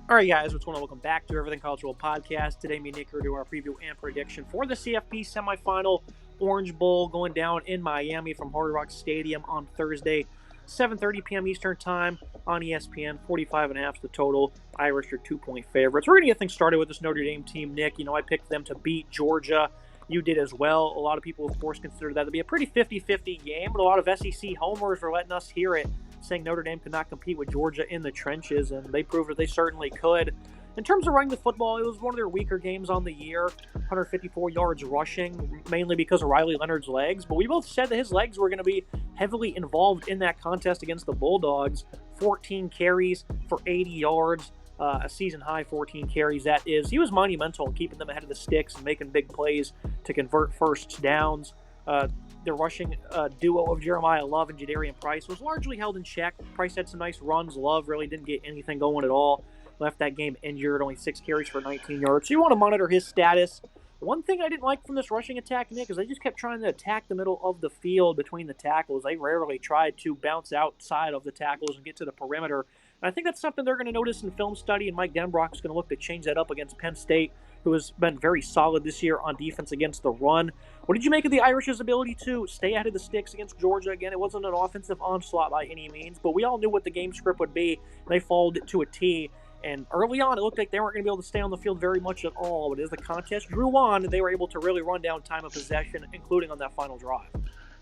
All right, guys, what's going on? Welcome back to Everything College Football Podcast. Today, me and Nick are doing our preview and prediction for the CFP semifinal Orange Bowl going down in Miami from Hard Rock Stadium on Thursday, 7:30 p.m. Eastern Time on ESPN. 45.5 is the total. Irish are 2-point favorites. We're going to get things started with this Notre Dame team, Nick. I picked them to beat Georgia. You did as well. A lot of people, of course, consider that to be a pretty 50-50 game, but a lot of SEC homers are letting us hear it, saying Notre Dame could not compete with Georgia in the trenches, and they proved that they certainly could. In terms of running the football, it was one of their weaker games on the year. 154 yards rushing, mainly because of Riley Leonard's legs. But we both said that his legs were going to be heavily involved in that contest against the Bulldogs. 14 carries for 80 yards. A season-high 14 carries, that is. He was monumental in keeping them ahead of the sticks and making big plays to convert first downs. The rushing duo of Jeremiah Love and Jadarian Price was largely held in check. Price had some nice runs. Love really didn't get anything going at all. Left that game injured, only 6 carries for 19 yards. So you want to monitor his status. One thing I didn't like from this rushing attack, Nick, is they just kept trying to attack the middle of the field between the tackles. They rarely tried to bounce outside of the tackles and get to the perimeter. And I think that's something they're going to notice in film study, and Mike Denbrock is going to look to change that up against Penn State, who has been very solid this year on defense against the run. What did you make of the Irish's ability to stay ahead of the sticks against Georgia? Again, it wasn't an offensive onslaught by any means, but we all knew what the game script would be. They followed it to a T. And early on, it looked like they weren't going to be able to stay on the field very much at all. But as the contest drew on, they were able to really run down time of possession, including on that final drive.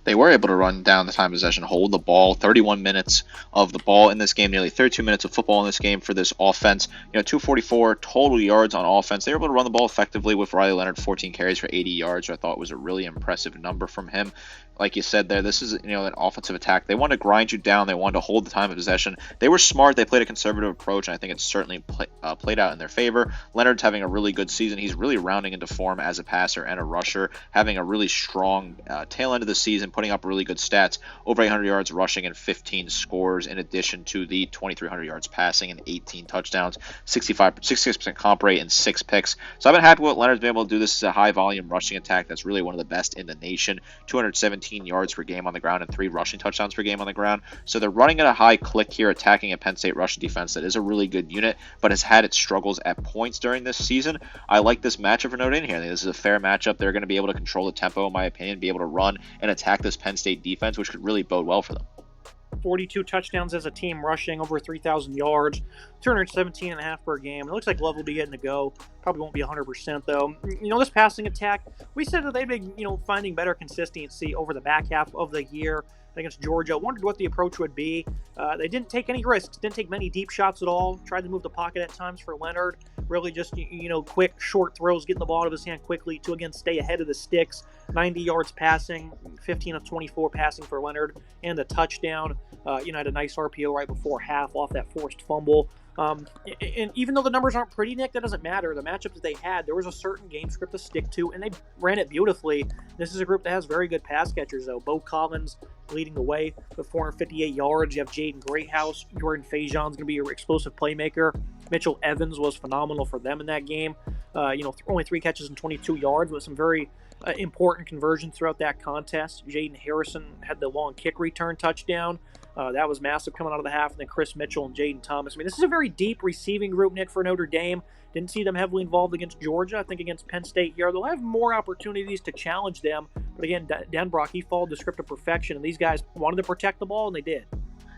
They were able to run down the time of possession, hold the ball, 31 minutes of the ball in this game, nearly 32 minutes of football in this game for this offense. 244 total yards on offense. They were able to run the ball effectively with Riley Leonard, 14 carries for 80 yards, which I thought was a really impressive number from him. Like you said there, this is an offensive attack. They wanted to grind you down. They wanted to hold the time of possession. They were smart. They played a conservative approach, and I think it's certainly played out in their favor. Leonard's having a really good season. He's really rounding into form as a passer and a rusher, having a really strong tail end of the season, putting up really good stats, over 800 yards rushing and 15 scores, in addition to the 2,300 yards passing and 18 touchdowns, 66% comp rate, and 6 picks. So I've been happy with Leonard's been able to do this as a high-volume rushing attack that's really one of the best in the nation. 217 yards per game on the ground and 3 rushing touchdowns per game on the ground. So they're running at a high click here, attacking a Penn State rushing defense that is a really good unit, but has had its struggles at points during this season. I like this matchup for Notre Dame here. I think this is a fair matchup. They're going to be able to control the tempo, in my opinion, be able to run and attack this Penn State defense, which could really bode well for them. 42 touchdowns as a team, rushing over 3,000 yards, 217.5 per game. It looks like Love will be getting to go. Probably won't be 100% though. This passing attack, we said that they'd be, finding better consistency over the back half of the year against Georgia. Wondered what the approach would be. They didn't take any risks, didn't take many deep shots at all. Tried to move the pocket at times for Leonard. Really just, quick, short throws, getting the ball out of his hand quickly to, again, stay ahead of the sticks. 90 yards passing, 15 of 24 passing for Leonard, and a touchdown. Had a nice RPO right before half off that forced fumble. And even though the numbers aren't pretty, Nick, that doesn't matter. The matchups that they had, there was a certain game script to stick to, and they ran it beautifully. This is a group that has very good pass catchers, though. Bo Collins leading the way with 458 yards. You have Jaden Greathouse. Jordan Fajon's going to be your explosive playmaker. Mitchell Evans was phenomenal for them in that game. Only 3 catches and 22 yards with some very important conversions throughout that contest. Jaden Harrison had the long kick return touchdown. That was massive coming out of the half. And then Chris Mitchell and Jaden Thomas. This is a very deep receiving group, Nick, for Notre Dame. Didn't see them heavily involved against Georgia. I think against Penn State here, they'll have more opportunities to challenge them. But again, Denbrock, he followed the script of perfection, and these guys wanted to protect the ball, and they did.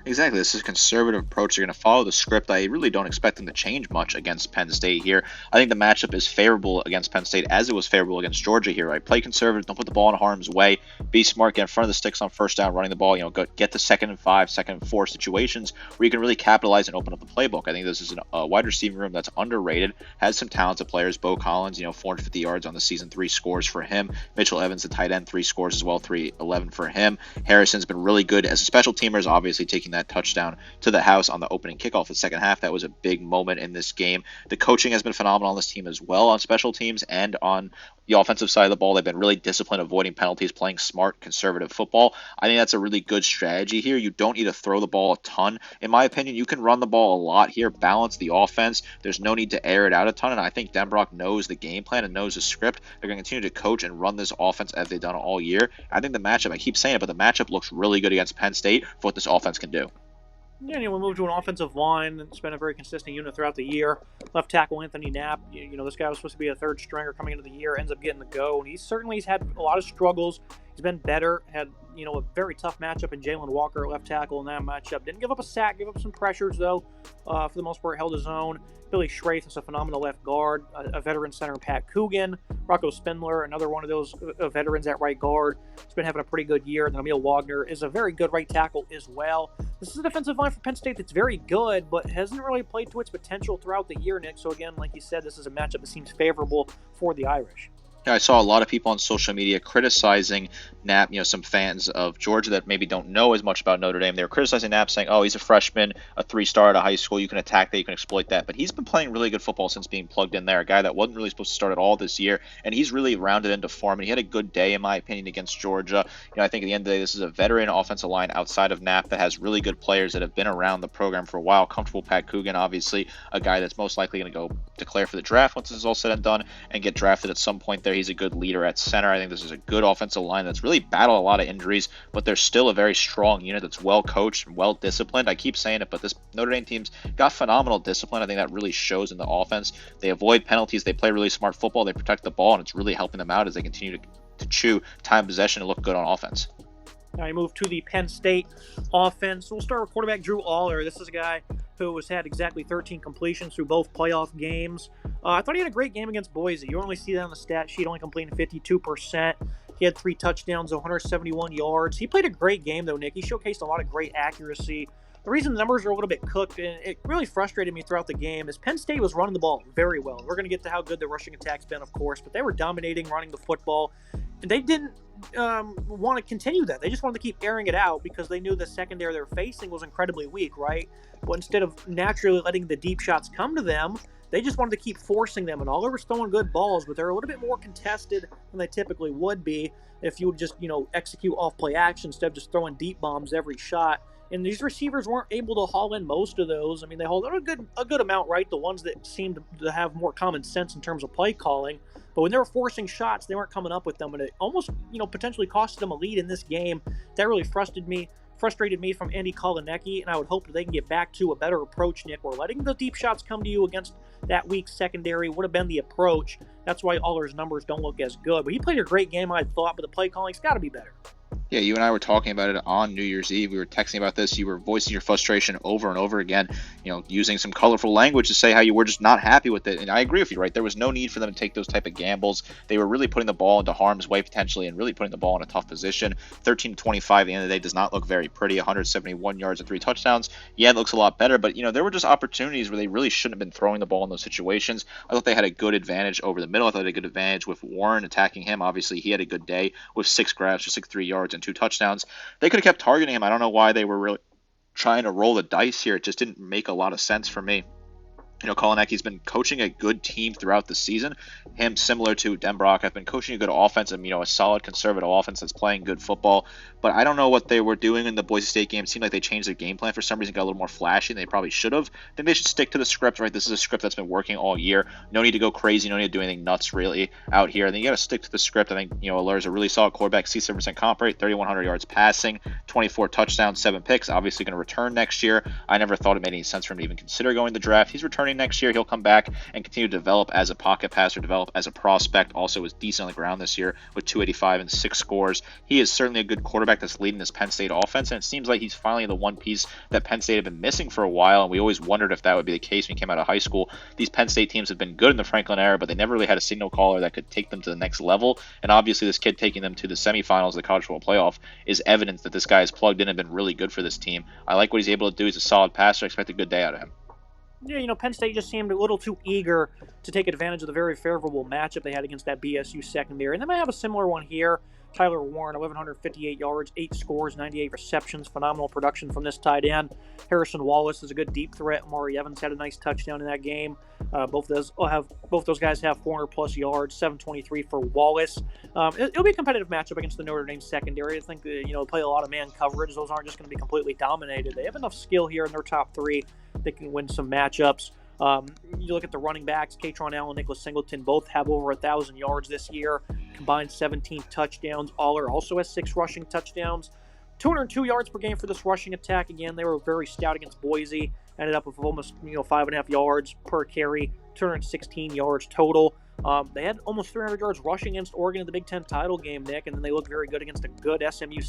Exactly. This is a conservative approach. They're going to follow the script. I really don't expect them to change much against Penn State here. I think the matchup is favorable against Penn State as it was favorable against Georgia here. Right? Play conservative. Don't put the ball in harm's way. Be smart. Get in front of the sticks on first down, running the ball. Get the 2nd and 5, 2nd and 4 situations where you can really capitalize and open up the playbook. I think this is a wide receiving room that's underrated. Has some talented players. Bo Collins, 450 yards on the season, 3 scores for him. Mitchell Evans, the tight end, 3 scores as well, 311 for him. Harrison's been really good as a special teamer, obviously taking that touchdown to the house on the opening kickoff the second half. That was a big moment in this game. The coaching has been phenomenal on this team as well, on special teams and on the offensive side of the ball. They've been really disciplined, avoiding penalties, playing smart, conservative football. I think that's a really good strategy here. You don't need to throw the ball a ton. In my opinion, you can run the ball a lot here, balance the offense. There's no need to air it out a ton, and I think Denbrock knows the game plan and knows the script. They're going to continue to coach and run this offense as they've done all year. I think the matchup, I keep saying it, but the matchup looks really good against Penn State for what this offense can do. Yeah, we moved to an offensive line. It's been a very consistent unit throughout the year. Left tackle Anthony Knapp, this guy was supposed to be a third stringer coming into the year, ends up getting the go. And he's had a lot of struggles. He's been better. Had a very tough matchup in Jalen Walker at left tackle in that matchup. Didn't give up a sack, gave up some pressures though. For the most part, held his own. Billy Schraith is a phenomenal left guard. A veteran center, Pat Coogan. Rocco Spindler, another one of those veterans at right guard. He's been having a pretty good year. And Emil Wagner is a very good right tackle as well. This is a defensive line for Penn State that's very good, but hasn't really played to its potential throughout the year, Nick. So again, like you said, this is a matchup that seems favorable for the Irish. Yeah, I saw a lot of people on social media criticizing Knapp, some fans of Georgia that maybe don't know as much about Notre Dame. They were criticizing Knapp, saying, oh, he's a freshman, a 3-star out of high school. You can attack that, you can exploit that. But he's been playing really good football since being plugged in there, a guy that wasn't really supposed to start at all this year. And he's really rounded into form, and he had a good day, in my opinion, against Georgia. I think at the end of the day, this is a veteran offensive line outside of Knapp that has really good players that have been around the program for a while. Comfortable Pat Coogan, obviously, a guy that's most likely going to go declare for the draft once this is all said and done and get drafted at some point there. He's a good leader at center. I think this is a good offensive line that's really battled a lot of injuries, but they're still a very strong unit that's well coached and well disciplined. I keep saying it, but this Notre Dame team's got phenomenal discipline. I think that really shows in the offense. They avoid penalties. They play really smart football. They protect the ball, and it's really helping them out as they continue to chew time possession and look good on offense. Now we move to the Penn State offense. We'll start with quarterback Drew Aller. This is a guy who has had exactly 13 completions through both playoff games. I thought he had a great game against Boise. You only see that on the stat sheet, only completing 52%. He had 3 touchdowns, 171 yards. He played a great game, though, Nick. He showcased a lot of great accuracy. The reason the numbers are a little bit cooked, and it really frustrated me throughout the game, is Penn State was running the ball very well. We're going to get to how good the rushing attack's been, of course, but they were dominating running the football. And they didn't want to continue that. They just wanted to keep airing it out because they knew the secondary they're facing was incredibly weak, right? But instead of naturally letting the deep shots come to them, they just wanted to keep forcing them. And Aller was throwing good balls, but they're a little bit more contested than they typically would be if you would just, execute off-play action instead of just throwing deep bombs every shot. And these receivers weren't able to haul in most of those. I mean, they hauled a good amount, right? The ones that seemed to have more common sense in terms of play calling. But when they were forcing shots, they weren't coming up with them, and it almost, potentially cost them a lead in this game. That really frustrated me from Andy Kolanecki, and I would hope that they can get back to a better approach, Nick, where letting the deep shots come to you against that weak secondary would have been the approach. That's why Aller's numbers don't look as good. But he played a great game, I thought, but the play calling's got to be better. Yeah, you and I were talking about it on New Year's Eve. We were texting about this. You were voicing your frustration over and over again, using some colorful language to say how you were just not happy with it. And I agree with you, right? There was no need for them to take those type of gambles. They were really putting the ball into harm's way potentially and really putting the ball in a tough position. 13-25 at the end of the day does not look very pretty. 171 yards and 3 touchdowns. Yeah, it looks a lot better, but, there were just opportunities where they really shouldn't have been throwing the ball in those situations. I thought they had a good advantage over the middle. I thought they had a good advantage with Warren attacking him. Obviously, he had a good day with 6 grabs for 63 yards and 2 touchdowns. They could have kept targeting him. I don't know why they were really trying to roll the dice here. It just didn't make a lot of sense for me. Kolanecki's been coaching a good team throughout the season. Him, similar to Denbrock, have been coaching a good offense and, a solid conservative offense that's playing good football. But I don't know what they were doing in the Boise State game. It seemed like they changed their game plan for some reason, got a little more flashy than they probably should have. I think they should stick to the script, right? This is a script that's been working all year. No need to go crazy. No need to do anything nuts, really, out here. And then you got to stick to the script. I think, Aller's a really solid quarterback, 67% comp rate, 3,100 yards passing, 24 touchdowns, 7 picks. Obviously going to return next year. I never thought it made any sense for him to even consider going to the draft. He's returning next year. He'll come back and continue to develop as a pocket passer, develop as a prospect. Also was decent on the ground this year with 285 and 6 scores. He is certainly a good quarterback that's leading this Penn State offense, and it seems like he's finally the one piece that Penn State had been missing for a while, and we always wondered if that would be the case when he came out of high school. These Penn State teams have been good in the Franklin era, but they never really had a signal caller that could take them to the next level, and obviously this kid taking them to the semifinals of the college football playoff is evidence that this guy is plugged in and been really good for this team. I like what he's able to do. He's a solid passer. I expect a good day out of him. Yeah, Penn State just seemed a little too eager to take advantage of the very favorable matchup they had against that BSU secondary. And they might have a similar one here. Tyler Warren, 1,158 yards, 8 scores, 98 receptions. Phenomenal production from this tight end. Harrison Wallace is a good deep threat. Amari Evans had a nice touchdown in that game. Both those guys have 400-plus yards, 723 for Wallace. It'll be a competitive matchup against the Notre Dame secondary. I think they play a lot of man coverage. Those aren't just going to be completely dominated. They have enough skill here in their top 3. They can win some matchups. You look at the running backs, Katron Allen, Nicholas Singleton, both have over 1,000 yards this year, combined 17 touchdowns. Aller also has 6 rushing touchdowns. 202 yards per game for this rushing attack. Again, they were very stout against Boise. Ended up with almost 5.5 yards per carry, 216 yards total. They had almost 300 yards rushing against Oregon in the Big Ten title game, Nick, and then they looked very good against a good SMU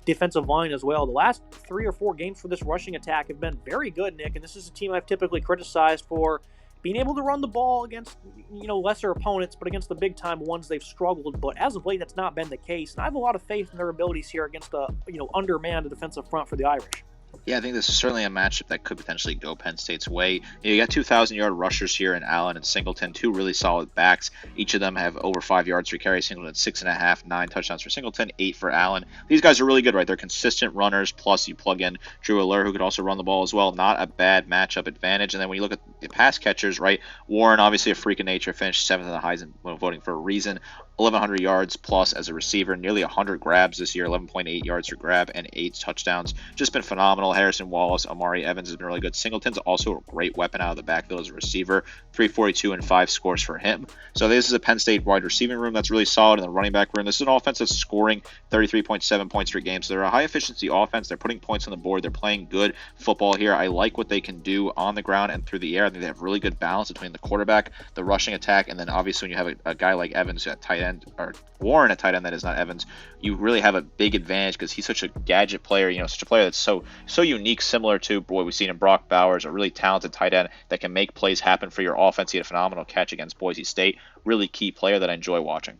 defensive line as well. The last 3 or 4 games for this rushing attack have been very good, Nick, and this is a team I've typically criticized for being able to run the ball against lesser opponents, but against the big-time ones they've struggled. But as of late, that's not been the case, and I have a lot of faith in their abilities here against a undermanned defensive front for the Irish. Yeah, I think this is certainly a matchup that could potentially go Penn State's way. You got 2,000-yard rushers here in Allen and Singleton, 2 really solid backs. Each of them have over 5 yards per carry. Singleton 6.5, 9 touchdowns for Singleton, 8 for Allen. These guys are really good, right? They're consistent runners, plus you plug in Drew Allure, who could also run the ball as well. Not a bad matchup advantage. And then when you look at the pass catchers, right, Warren, obviously a freak of nature, finished 7th in the Heisman voting for a reason. 1,100 yards plus as a receiver, nearly 100 grabs this year, 11.8 yards per grab, and 8 touchdowns. Just been phenomenal. Harrison Wallace, Amari Evans has been really good. Singleton's also a great weapon out of the backfield as a receiver. 342 and 5 scores for him. So this is a Penn State wide receiving room that's really solid in the running back room. This is an offense that's scoring 33.7 points per game. So they're a high-efficiency offense. They're putting points on the board. They're playing good football here. I like what they can do on the ground and through the air. I think they have really good balance between the quarterback, the rushing attack, and then obviously when you have a guy like Evans at tight end, or Warren at tight end, that is not Evans, you really have a big advantage because he's such a gadget player, such a player that's so unique, similar to what we've seen in Brock Bowers, a really talented tight end that can make plays happen for your offense. He had a phenomenal catch against Boise State. Really key player that I enjoy watching.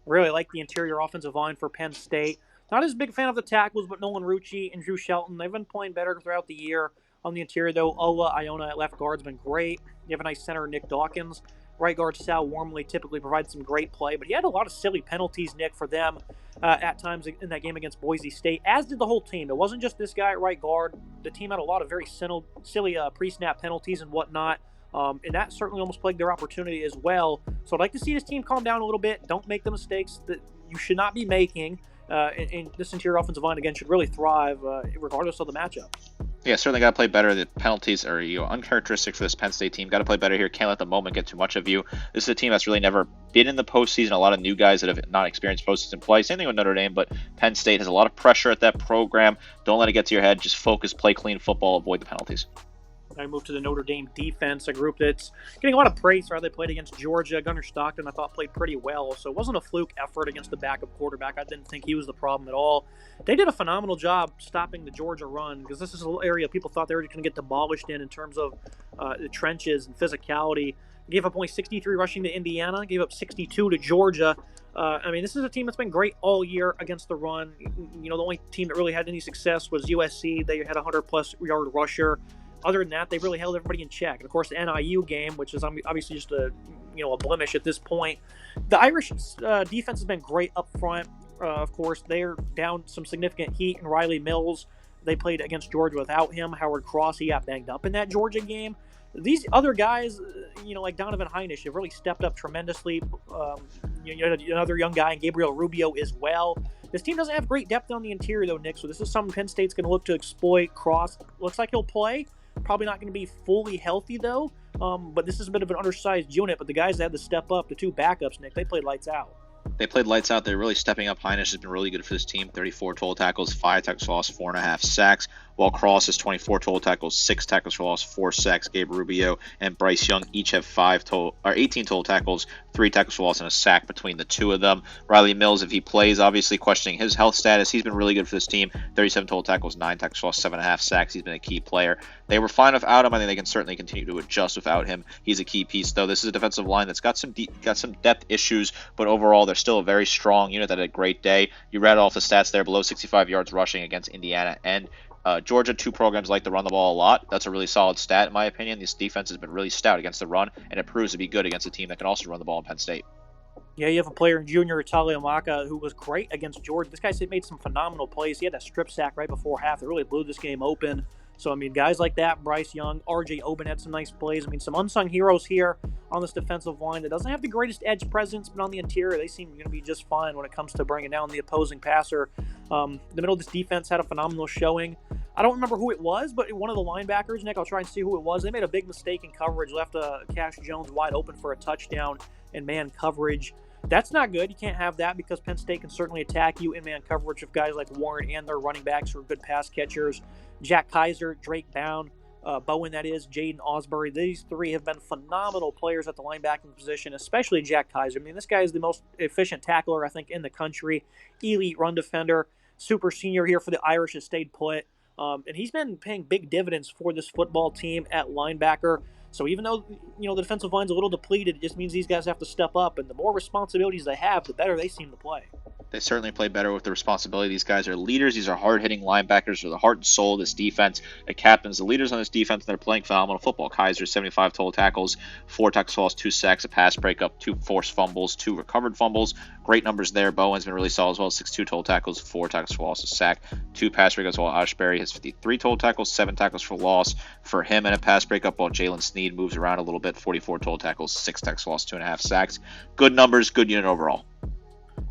Really like the interior offensive line for Penn State. Not as big a fan of the tackles, but Nolan Rucci and Drew Shelton, they've been playing better throughout the year. On the interior, though, Ola Iona at left guard's been great. You have a nice center, Nick Dawkins. Right guard Sal Wormley typically provides some great play, but he had a lot of silly penalties, Nick, for them at times in that game against Boise State, as did the whole team. It wasn't just this guy at right guard. The team had a lot of very silly pre-snap penalties and whatnot, and that certainly almost plagued their opportunity as well. So I'd like to see this team calm down a little bit. Don't make the mistakes that you should not be making, and this interior offensive line, again, should really thrive regardless of the matchup. Yeah, certainly got to play better. The penalties are uncharacteristic for this Penn State team. Got to play better here. Can't let the moment get too much of you. This is a team that's really never been in the postseason. A lot of new guys that have not experienced postseason play. Same thing with Notre Dame, but Penn State has a lot of pressure at that program. Don't let it get to your head. Just focus, play clean football, avoid the penalties. I move to the Notre Dame defense, a group that's getting a lot of praise for how they played against Georgia. Gunnar Stockton, I thought, played pretty well, so it wasn't a fluke effort against the backup quarterback. I didn't think he was the problem at all. They did a phenomenal job stopping the Georgia run, because this is an area people thought they were going to get demolished in terms of the trenches and physicality. Gave up only 63 rushing to Indiana, gave up 62 to Georgia. This is a team that's been great all year against the run. The only team that really had any success was USC. They had a 100-plus yard rusher. Other than that, they really held everybody in check. And, of course, the NIU game, which is obviously just a blemish at this point. The Irish defense has been great up front. Of course, they're down some significant heat. And Riley Mills, they played against Georgia without him. Howard Cross, he got banged up in that Georgia game. These other guys, like Donovan Heinisch, have really stepped up tremendously. Another young guy, and Gabriel Rubio as well. This team doesn't have great depth on the interior, though, Nick, so this is something Penn State's going to look to exploit. Cross looks like he'll play. Probably not going to be fully healthy, though. But this is a bit of an undersized unit. But the guys that had to step up, the two backups, Nick, they played lights out. They played lights out. They're really stepping up. Heinisch has been really good for this team. 34 total tackles, 5 tackles for loss, 4.5 sacks. While Cross has 24 total tackles, 6 tackles for loss, 4 sacks. Gabe Rubio and Bryce Young each have 18 total tackles, 3 tackles for loss, and a sack between the two of them. Riley Mills, if he plays, obviously questioning his health status, he's been really good for this team. 37 total tackles, 9 tackles for loss, 7.5 sacks. He's been a key player. They were fine without him. I think they can certainly continue to adjust without him. He's a key piece, though. This is a defensive line that's got some depth issues, but overall they're still a very strong unit that had a great day. You read off the stats there, below 65 yards rushing against Indiana and Georgia. Two programs like to run the ball a lot. That's a really solid stat, in my opinion. This defense has been really stout against the run, and it proves to be good against a team that can also run the ball in Penn State. Yeah, you have a player in Junior Italia Maka who was great against Georgia. This guy made some phenomenal plays. He had that strip sack right before half that really blew this game open. So, guys like that, Bryce Young, R.J. Oben had some nice plays. some unsung heroes here on this defensive line that doesn't have the greatest edge presence, but on the interior, they seem going to be just fine when it comes to bringing down the opposing passer. The middle of this defense had a phenomenal showing. I don't remember who it was, but one of the linebackers, Nick, I'll try and see who it was. They made a big mistake in coverage, left Cash Jones wide open for a touchdown in man coverage. That's not good. You can't have that because Penn State can certainly attack you in man coverage with guys like Warren and their running backs who are good pass catchers. Jack Kaiser, Drake Bowen, that is, Jaden Osbury. These three have been phenomenal players at the linebacking position, especially Jack Kaiser. I mean, this guy is the most efficient tackler, I think, in the country. Elite run defender, super senior here for the Irish, has stayed put. And he's been paying big dividends for this football team at linebacker. So even though, the defensive line's a little depleted, it just means these guys have to step up. And the more responsibilities they have, the better they seem to play. They certainly play better with the responsibility. These guys are leaders. These are hard-hitting linebackers. They're the heart and soul of this defense. The captains, the leaders on this defense, they're playing phenomenal football. Kaiser, 75 total tackles, 4 tackles for loss, 2 sacks, a pass breakup, 2 forced fumbles, 2 recovered fumbles. Great numbers there. Bowen's been really solid as well. 6'2 total tackles, 4 tackles for loss, a sack, 2 pass breakups, while Ashbury has 53 total tackles, 7 tackles for loss for him and a pass breakup, while Jalen Sneed moves around a little bit, 44 total tackles, 6 tackles for loss, 2.5 sacks. Good numbers, good unit overall.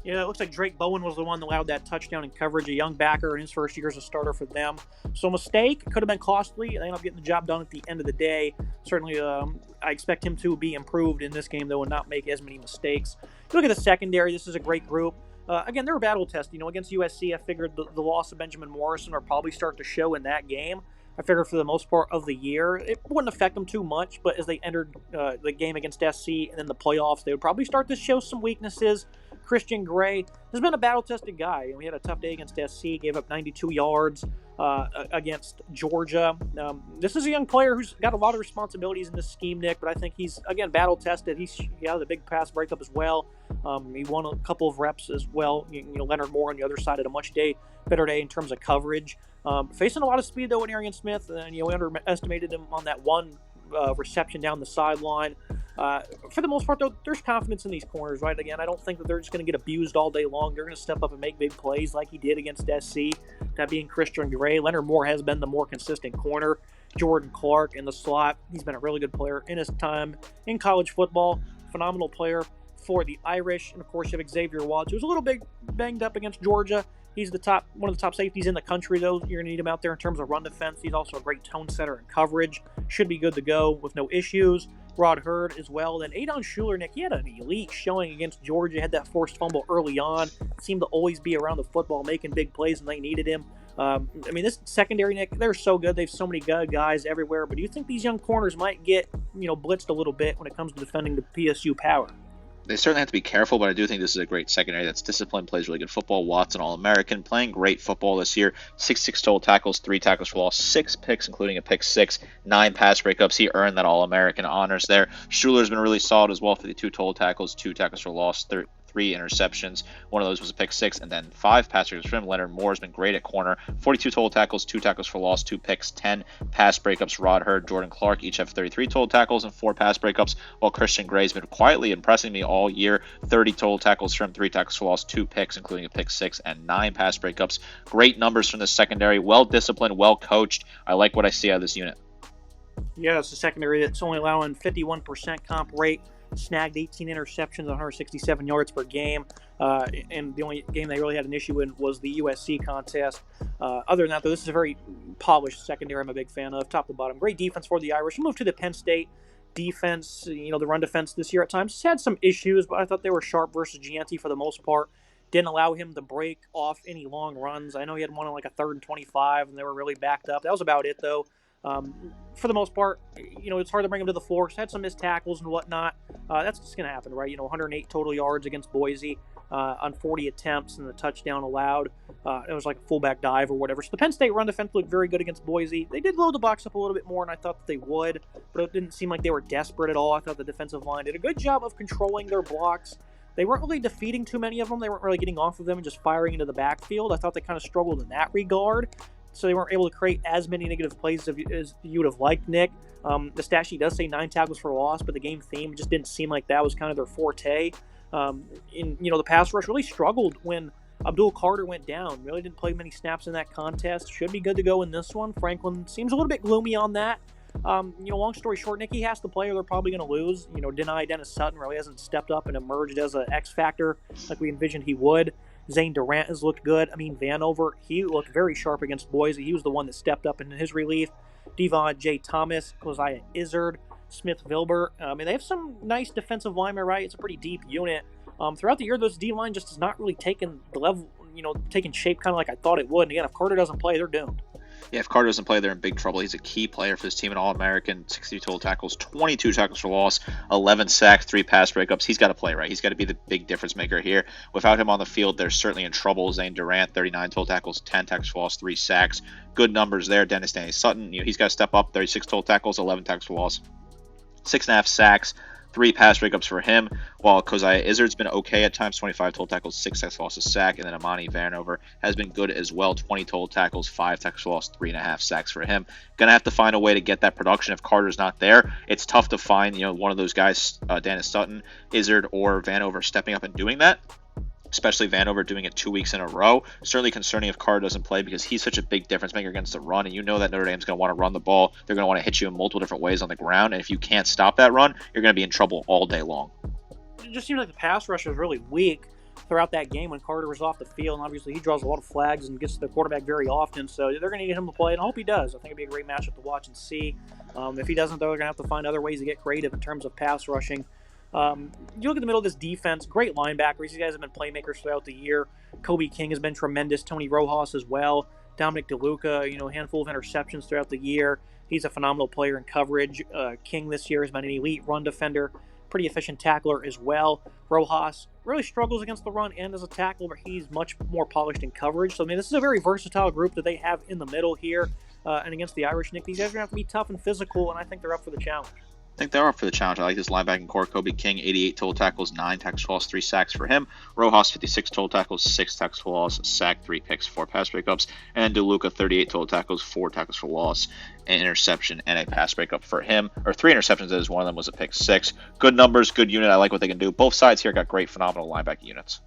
Yeah, it looks like Drake Bowen was the one that allowed that touchdown in coverage, a young backer in his first year as a starter for them. So mistake, could have been costly. They ended up getting the job done at the end of the day. Certainly, I expect him to be improved in this game, though, and not make as many mistakes. If you look at the secondary, this is a great group. Again, they're a battle test. Against USC, I figured the loss of Benjamin Morrison will probably start to show in that game. I figured for the most part of the year, it wouldn't affect them too much, but as they entered the game against SC and then the playoffs, they would probably start to show some weaknesses. Christian Gray has been a battle-tested guy. He had a tough day against SC, gave up 92 yards against Georgia. This is a young player who's got a lot of responsibilities in this scheme, Nick, but I think he's, again, battle-tested. He had a big pass breakup as well. He won a couple of reps as well. Leonard Moore on the other side had a much better day in terms of coverage. Facing a lot of speed, though, in Arian Smith, and we underestimated him on that one reception down the sideline. For the most part, though, there's confidence in these corners, right? Again, I don't think that they're just going to get abused all day long. They're going to step up and make big plays like he did against SC, that being Christian Gray. Leonard Moore has been the more consistent corner. Jordan Clark in the slot. He's been a really good player in his time in college football. Phenomenal player for the Irish. And, of course, you have Xavier Watts, who's a little bit banged up against Georgia. He's one of the top safeties in the country, though. You're going to need him out there in terms of run defense. He's also a great tone setter and coverage. Should be good to go with no issues. Rod Hurd as well. Then Adon Schuler, Nick, he had an elite showing against Georgia. Had that forced fumble early on. Seemed to always be around the football, making big plays when they needed him. This secondary, Nick, they're so good. They have so many good guys everywhere. But do you think these young corners might get, blitzed a little bit when it comes to defending the PSU power? They certainly have to be careful, but I do think this is a great secondary that's disciplined, plays really good football. Watson, All-American, playing great football this year. 6'6 total tackles, 3 tackles for loss, 6 picks, including a pick 6, 9 pass breakups. He earned that All-American honors there. Schuler's been really solid as well for the 2 total tackles, 2 tackles for loss, 3 interceptions. One of those was a pick 6, and then 5 pass breakups for him. Leonard Moore has been great at corner. 42 total tackles, 2 tackles for loss, 2 picks, 10 pass breakups. Rod Hurd, Jordan Clark each have 33 total tackles and 4 pass breakups, while Christian Gray's been quietly impressing me all year. 30 total tackles for him, 3 tackles for loss, 2 picks, including a pick 6, and 9 pass breakups. Great numbers from the secondary. Well disciplined, well coached. I like what I see out of this unit. Yeah, it's a secondary that's only allowing 51% comp rate. Snagged 18 interceptions, 167 yards per game. And the only game they really had an issue in was the USC contest. Other than that, though, this is a very polished secondary I'm a big fan of, top to bottom. Great defense for the Irish. We moved to the Penn State defense. The run defense this year at times has had some issues, but I thought they were sharp versus Gianti for the most part. Didn't allow him to break off any long runs. I know he had one on like a 3rd and 25, and they were really backed up. That was about it, though. For the most part, it's hard to bring him to the floor. He's had some missed tackles and whatnot. That's just going to happen, right? 108 total yards against Boise on 40 attempts and the touchdown allowed. It was like a fullback dive or whatever. So the Penn State run defense looked very good against Boise. They did load the box up a little bit more, and I thought that they would, but it didn't seem like they were desperate at all. I thought the defensive line did a good job of controlling their blocks. They weren't really defeating too many of them. They weren't really getting off of them and just firing into the backfield. I thought they kind of struggled in that regard. So they weren't able to create as many negative plays as you would have liked, Nick. The stat sheet does say 9 tackles for loss, but the game theme just didn't seem like that was kind of their forte. The pass rush really struggled when Abdul Carter went down. Really didn't play many snaps in that contest. Should be good to go in this one. Franklin seems a little bit gloomy on that. Long story short, Nick, he has to play or they're probably going to lose. Dennis Sutton really hasn't stepped up and emerged as an X factor like we envisioned he would. Zane Durant has looked good. Vanover, he looked very sharp against Boise. He was the one that stepped up in his relief. Devon J. Thomas, Josiah Izzard, Smith Vilber. They have some nice defensive linemen, right? It's a pretty deep unit. Throughout the year, this D-line just has not really taken the level, taken shape kind of like I thought it would. And again, if Carter doesn't play, they're doomed. Yeah, if Carter doesn't play, they're in big trouble. He's a key player for this team, an All-American, 60 total tackles, 22 tackles for loss, 11 sacks, 3 pass breakups. He's got to play, right? He's got to be the big difference maker here. Without him on the field, they're certainly in trouble. Zane Durant, 39 total tackles, 10 tackles for loss, 3 sacks. Good numbers there. Dennis Danny Sutton, he's got to step up, 36 total tackles, 11 tackles for loss, 6.5 sacks. 3 pass breakups for him, while Kozai Izzard's been okay at times, 25 total tackles, 6 tackles for loss, a sack, and then Amani Vanover has been good as well, 20 total tackles, 5 tackles for loss, 3.5 sacks for him. Gonna have to find a way to get that production if Carter's not there. It's tough to find, one of those guys, Dennis Sutton, Izzard, or Vanover stepping up and doing that. Especially Vanover doing it 2 weeks in a row. Certainly concerning if Carter doesn't play because he's such a big difference maker against the run, and you know that Notre Dame's going to want to run the ball. They're going to want to hit you in multiple different ways on the ground, and if you can't stop that run, you're going to be in trouble all day long. It just seems like the pass rush was really weak throughout that game when Carter was off the field, and obviously he draws a lot of flags and gets to the quarterback very often, so they're going to get him to play, and I hope he does. I think it'd be a great matchup to watch and see. If he doesn't, though, they're going to have to find other ways to get creative in terms of pass rushing. You look at the middle of this defense, great linebackers. These guys have been playmakers throughout the year. Kobe King has been tremendous. Tony Rojas as well. Dominic DeLuca, a handful of interceptions throughout the year. He's a phenomenal player in coverage. King this year has been an elite run defender, pretty efficient tackler as well. Rojas really struggles against the run and as a tackler, but he's much more polished in coverage. So, this is a very versatile group that they have in the middle here. And against the Irish, Nick, these guys are going to have to be tough and physical, and I think they're up for the challenge. I think they're up for the challenge. I like this linebacking core. Kobe King, 88 total tackles, 9 tackles for loss, 3 sacks for him. Rojas, 56 total tackles, 6 tackles for loss, a sack, 3 picks, 4 pass breakups. And DeLuca, 38 total tackles, 4 tackles for loss, an interception, and a pass breakup for him. Or 3 interceptions, as one of them was a pick 6. Good numbers, good unit. I like what they can do. Both sides here got great, phenomenal linebacking units.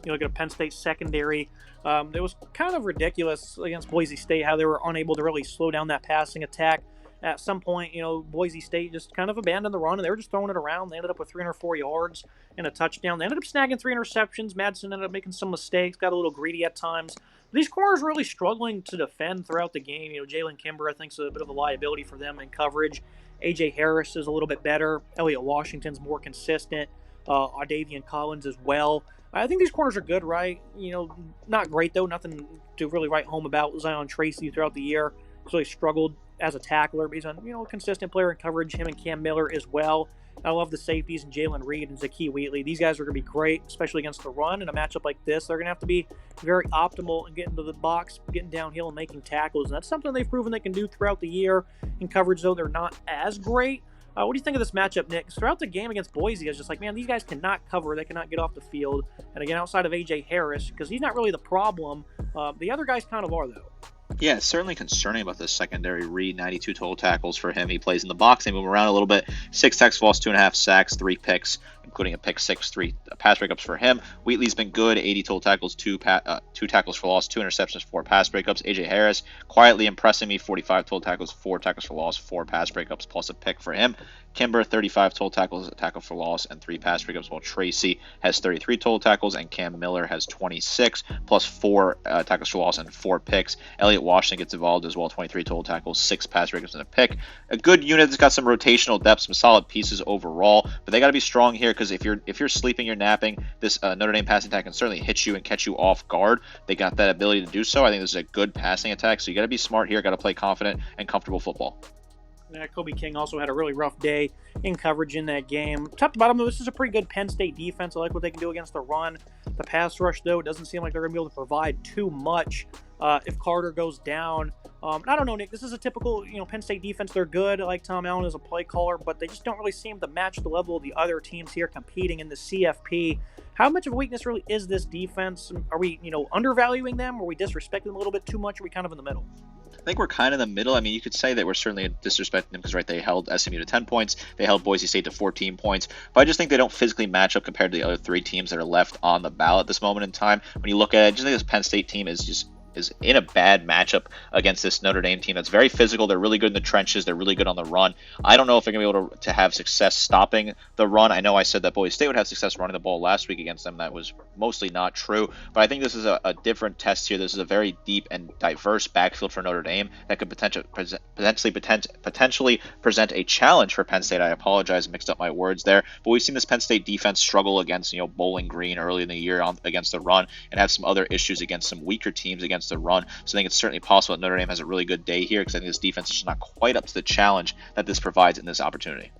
You look at a Penn State secondary. It was kind of ridiculous against Boise State how they were unable to really slow down that passing attack. At some point, Boise State just kind of abandoned the run, and they were just throwing it around. They ended up with 304 yards and a touchdown. They ended up snagging 3 interceptions. Madsen ended up making some mistakes, got a little greedy at times. These corners really struggling to defend throughout the game. Jalen Kimber, I think, is a bit of a liability for them in coverage. A.J. Harris is a little bit better. Elliott Washington's more consistent. Davian Collins as well. I think these corners are good, right? Not great, though. Nothing to really write home about. Zion Tracy throughout the year really struggled as a tackler, but he's a consistent player in coverage. Him and Cam Miller as well. I love the safeties and Jalen Reed and Zakee Wheatley. These guys are going to be great, especially against the run. In a matchup like this, they're going to have to be very optimal and getting to the box, getting downhill and making tackles. And that's something they've proven they can do throughout the year. In coverage, though, they're not as great. What do you think of this matchup, Nick? Throughout the game against Boise, I was just like, man, these guys cannot cover. They cannot get off the field. And again, outside of A.J. Harris, because he's not really the problem, the other guys kind of are, though. Yeah, it's certainly concerning about this secondary. Reed, 92 total tackles for him. He plays in the box. They move around a little bit. 6 tackles for loss, 2.5 sacks, 3 picks, including a pick 6, 3 pass breakups for him. Wheatley's been good. 80 total tackles, 2 tackles for loss, 2 interceptions, 4 pass breakups. A.J. Harris, quietly impressing me. 45 total tackles, 4 tackles for loss, 4 pass breakups, plus a pick for him. Kimber, 35 total tackles, a tackle for loss, and 3 pass breakups, while Tracy has 33 total tackles, and Cam Miller has 26, plus 4 tackles for loss and 4 picks. Elliott Washington gets involved as well, 23 total tackles, 6 pass breakups, and a pick. A good unit that's got some rotational depth, some solid pieces overall, but they got to be strong here because if you're sleeping, you're napping, this Notre Dame passing attack can certainly hit you and catch you off guard. They got that ability to do so. I think this is a good passing attack, so you got to be smart here, got to play confident and comfortable football. Kobe King also had a really rough day in coverage in that game. Top to bottom, though, this is a pretty good Penn State defense. I like what they can do against the run. The pass rush, though, it doesn't seem like they're going to be able to provide too much if Carter goes down. I don't know, Nick. This is a typical, Penn State defense. They're good. I like Tom Allen as a play caller, but they just don't really seem to match the level of the other teams here competing in the CFP. How much of a weakness really is this defense? Are we, undervaluing them? Are we disrespecting them a little bit too much? Are we kind of in the middle? I think we're kind of in the middle. I mean, you could say that we're certainly disrespecting them because, right, they held SMU to 10 points. They held Boise State to 14 points. But I just think they don't physically match up compared to the other 3 teams that are left on the ballot at this moment in time. When you look at it, I just think this Penn State team is just is in a bad matchup against this Notre Dame team that's very physical. They're really good in the trenches. They're really good on the run. I don't know if they're going to be able to have success stopping the run. I know I said that Boise State would have success running the ball last week against them. That was mostly not true. But I think this is a different test here. This is a very deep and diverse backfield for Notre Dame that could potentially present a challenge for Penn State. I apologize, mixed up my words there. But we've seen this Penn State defense struggle against Bowling Green early in the year against the run, and have some other issues against some weaker teams against the run. So I think it's certainly possible that Notre Dame has a really good day here, because I think this defense is just not quite up to the challenge that this provides in this opportunity.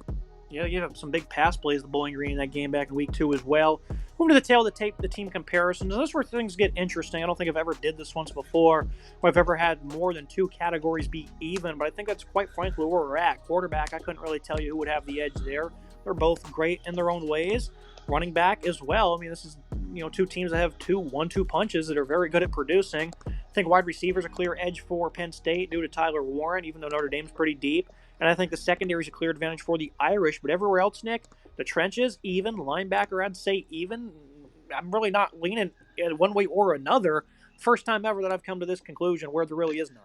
Yeah, you have some big pass plays, the Bowling Green in that game back in week 2 as well. Moving to the tail of the tape, the team comparisons. This is where things get interesting. I don't think I've ever did this once before, where I've ever had more than 2 categories be even, but I think that's quite frankly where we're at. Quarterback, I couldn't really tell you who would have the edge there. They're both great in their own ways. Running back as well. I mean, this is 2 teams that have 2 1-2 punches that are very good at producing. I think wide receivers a clear edge for Penn State due to Tyler Warren, even though Notre Dame's pretty deep. And I think the secondary is a clear advantage for the Irish. But everywhere else, Nick, the trenches, even. Linebacker, I'd say even. I'm really not leaning one way or another. First time ever that I've come to this conclusion where there really is none.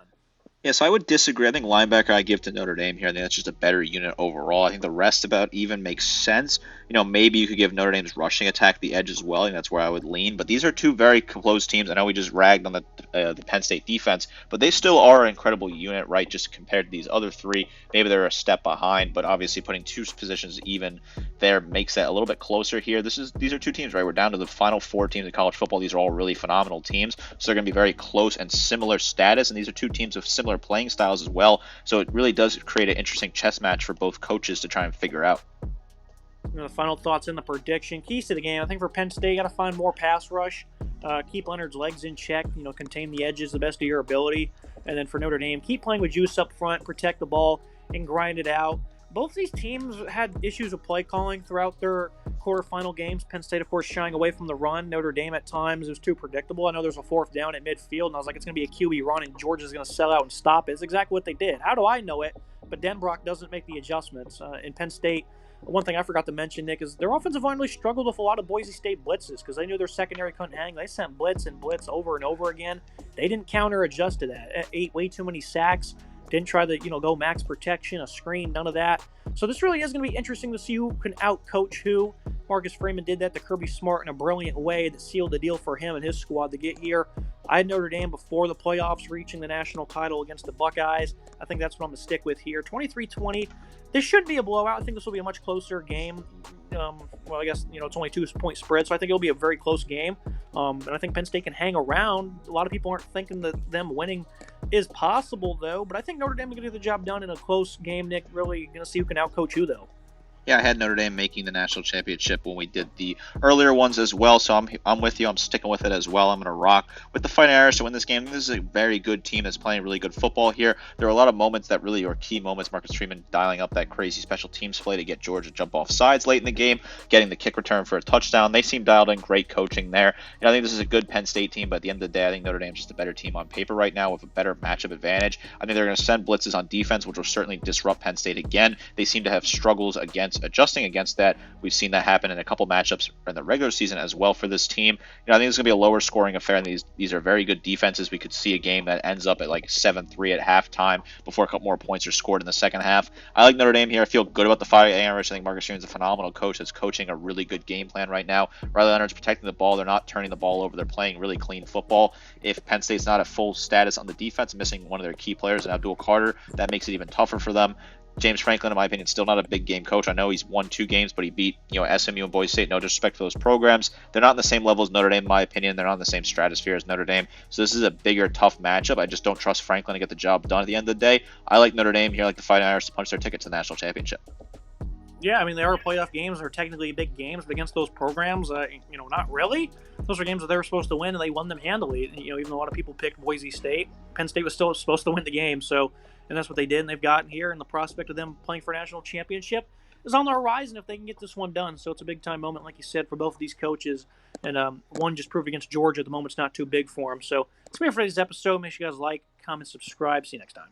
Yeah, so I would disagree. I think linebacker I give to Notre Dame here. I think that's just a better unit overall. I think the rest about even makes sense. Maybe you could give Notre Dame's rushing attack the edge as well. I think that's where I would lean. But these are 2 very close teams. I know we just ragged on the Penn State defense, but they still are an incredible unit, right? Just compared to these other 3, maybe they're a step behind. But obviously, putting 2 positions even there makes that a little bit closer here. These are 2 teams, right? We're down to the final 4 teams in college football. These are all really phenomenal teams, so they're going to be very close and similar status. And these are 2 teams with similar playing styles as well. So it really does create an interesting chess match for both coaches to try and figure out. The final thoughts in the prediction. Keys to the game. I think for Penn State, you got to find more pass rush. Keep Leonard's legs in check. Contain the edges the best of your ability. And then for Notre Dame, keep playing with juice up front, protect the ball, and grind it out. Both these teams had issues with play calling throughout their quarterfinal games. Penn State, of course, shying away from the run. Notre Dame, at times, it was too predictable. I know there's a 4th down at midfield, and I was like, it's going to be a QB run, and Georgia's going to sell out and stop it. It's exactly what they did. How do I know it? But Denbrock doesn't make the adjustments. In Penn State, one thing I forgot to mention, Nick, is their offensive line really struggled with a lot of Boise State blitzes because they knew their secondary couldn't hang. They sent blitz and blitz over and over again. They didn't counter-adjust to that. 8 way too many sacks. Didn't try to, go max protection, a screen, none of that. So this really is going to be interesting to see who can out-coach who. Marcus Freeman did that to Kirby Smart in a brilliant way that sealed the deal for him and his squad to get here. I had Notre Dame before the playoffs reaching the national title against the Buckeyes. I think that's what I'm going to stick with here. 23-20. This shouldn't be a blowout. I think this will be a much closer game. I guess, it's only 2-point spread, so I think it'll be a very close game. And I think Penn State can hang around. A lot of people aren't thinking that them winning is possible, though. But I think Notre Dame is going to get the job done in a close game, Nick. Really going to see who can outcoach who, though. Yeah, I had Notre Dame making the national championship when we did the earlier ones as well, so I'm with you. I'm sticking with it as well. I'm going to rock with the Fighting Irish to win this game. This is a very good team that's playing really good football here. There are a lot of moments that really are key moments. Marcus Freeman dialing up that crazy special teams play to get Georgia to jump off sides late in the game, getting the kick return for a touchdown. They seem dialed in. Great coaching there. I think this is a good Penn State team, but at the end of the day, I think Notre Dame's just a better team on paper right now with a better matchup advantage. I think they're going to send blitzes on defense, which will certainly disrupt Penn State again. They seem to have struggles against adjusting against that. We've seen that happen in a couple matchups in the regular season as well for this team. I think it's going to be a lower scoring affair, and these are very good defenses. We could see a game that ends up at like 7-3 at halftime before a couple more points are scored in the second half. I like Notre Dame here. I feel good about the Fighting Irish. I think Marcus Freeman's a phenomenal coach that's coaching a really good game plan right now. Riley Leonard's protecting the ball. They're not turning the ball over. They're playing really clean football. If Penn State's not at full status on the defense, missing one of their key players, Abdul Carter, that makes it even tougher for them. James Franklin, in my opinion, still not a big game coach. I know he's won 2 games, but he beat SMU and Boise State. No disrespect for those programs. They're not in the same level as Notre Dame, in my opinion. They're not in the same stratosphere as Notre Dame. So this is a bigger, tough matchup. I just don't trust Franklin to get the job done at the end of the day. I like Notre Dame here, like the Fighting Irish, to punch their ticket to the national championship. Yeah, I mean, they are playoff games. They're technically big games, but against those programs, not really. Those are games that they were supposed to win, and they won them handily. Even though a lot of people picked Boise State, Penn State was still supposed to win the game. So, and that's what they did, and they've gotten here. And the prospect of them playing for a national championship is on the horizon if they can get this one done. So it's a big-time moment, like you said, for both of these coaches. And one just proved against Georgia. The moment's not too big for them. So that's me for today's episode. Make sure you guys like, comment, subscribe. See you next time.